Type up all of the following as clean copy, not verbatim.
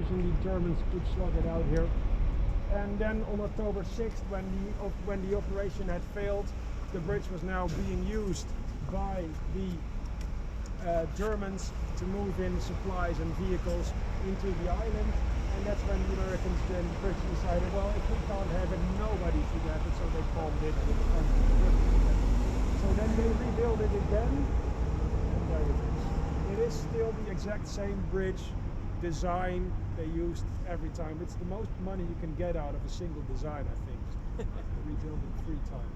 unfortunately Germans could slug it out here. And then on October 6th, when the operation had failed, the bridge was now being used by the Germans to move in supplies and vehicles into the island. And that's when the Americans and the British decided, well, if we can't have it, nobody should have it, so they bombed it with So then they rebuilt it again, and there it is. It is still the exact same bridge design they used every time. It's the most money you can get out of a single design, I think. They rebuilt it 3 times.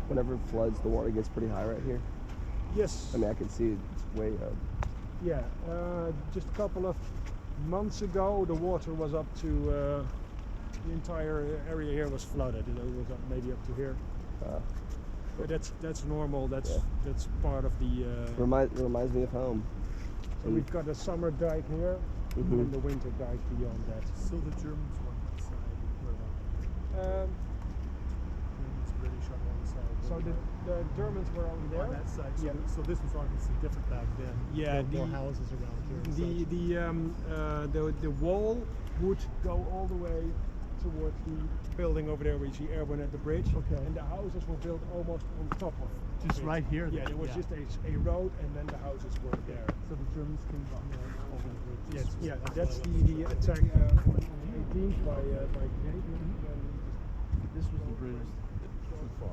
Whenever it floods, the water gets pretty high right here. Yes. I mean, I can see it's way up. Yeah, just a couple of months ago, the water was up to the entire area here was flooded. You know, it was up, maybe up to here. But that's normal. That's part of the. Reminds me of home. So we've got a summer dike here, and the winter dike beyond that. So the Germans were on that side. Where Germans, British on one side. So the Germans were on there. On that side. So, Yeah. so this was obviously different back then. Yeah, There were more houses around here. and such. The wall would go all the way towards the building over there where you see Airborne at the bridge. Okay. And the houses were built almost on top of the Just bridge. right here Yeah, then, there was yeah. just a road and then the houses were there. So the Germans came down over the bridge. Yes, yeah, that's the attack on 18th by Gate. This was the bridge too far.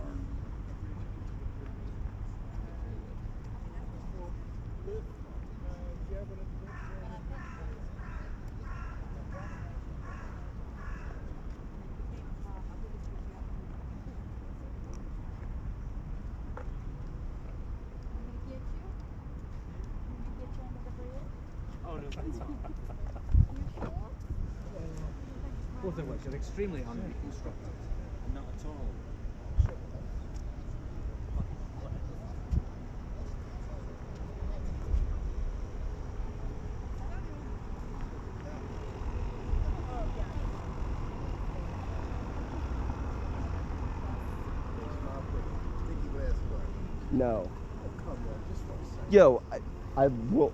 Both of which are extremely unreconstructed. Not at all. No. Yo, I will.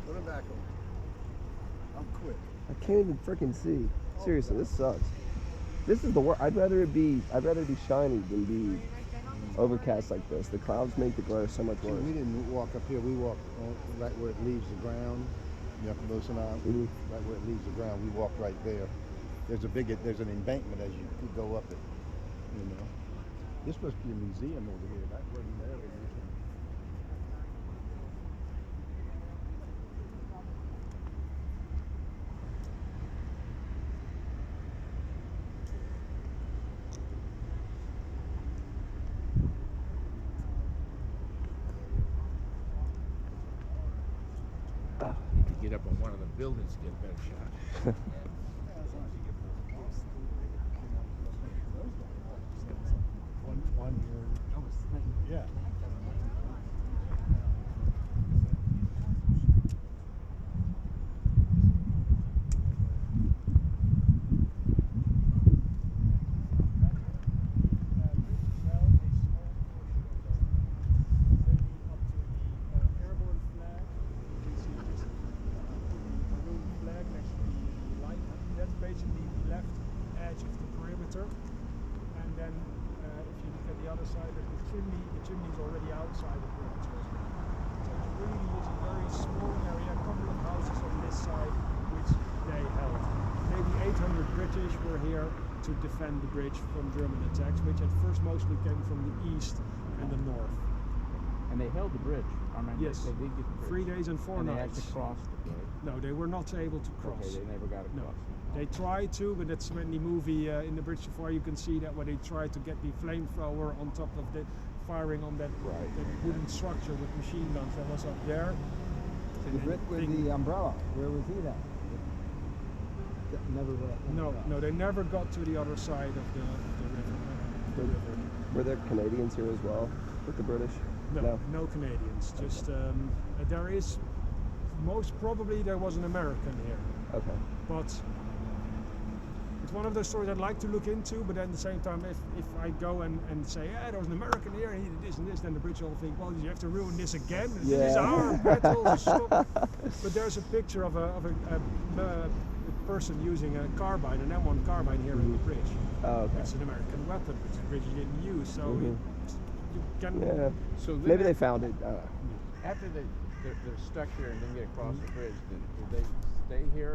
Put him back on. I'm quick. I can't even freaking see. Seriously, this sucks. This is the worst. I'd rather it be shiny than be overcast like this. The clouds make the glare so much See, worse. we didn't walk up here. We walked on, right where it leaves the ground. You have to listen out. Right where it leaves the ground. We walked right there. There's an embankment as you go up it. You know. This must be a museum over here. That wasn't there. If you get up on one of the buildings, you get a better shot. One here. Yeah. And then if you look at the other side of the chimney is already outside of where it's was. So it really is a very small area, a couple of houses on this side which they held. Maybe 800 British were here to defend the bridge from German attacks, which at first mostly came from the east and the north. And they held the bridge. I remember Yes. they did get the bridge. 3 days and 4 and nights. they actually crossed it, right? No, they were not able to cross. Okay, they never got No. across. They tried to, but that's when the movie in the Bridge Too Far you can see that where they tried to get the flamethrower on top of the firing on that, that wooden structure with machine guns that was up there. The Brit with the umbrella, where was he then? No, they never got to the other side of the river. Were there Canadians here as well with the British? No Canadians. Just there is most probably there was an American here. Okay. But it's one of those stories I'd like to look into, but then at the same time, if I go and say, yeah, there was an American here and he did this and this, then the British will think, well, you have to ruin this again. This is Yeah. our battle. Stop. But there's a picture of a person using a carbine, an M1 carbine here in the bridge. Oh, okay. It's an American weapon, which the British didn't use. So Mhm. you can. Yeah. So then Maybe they found it. after they're stuck here and then get across the bridge, then do they stay here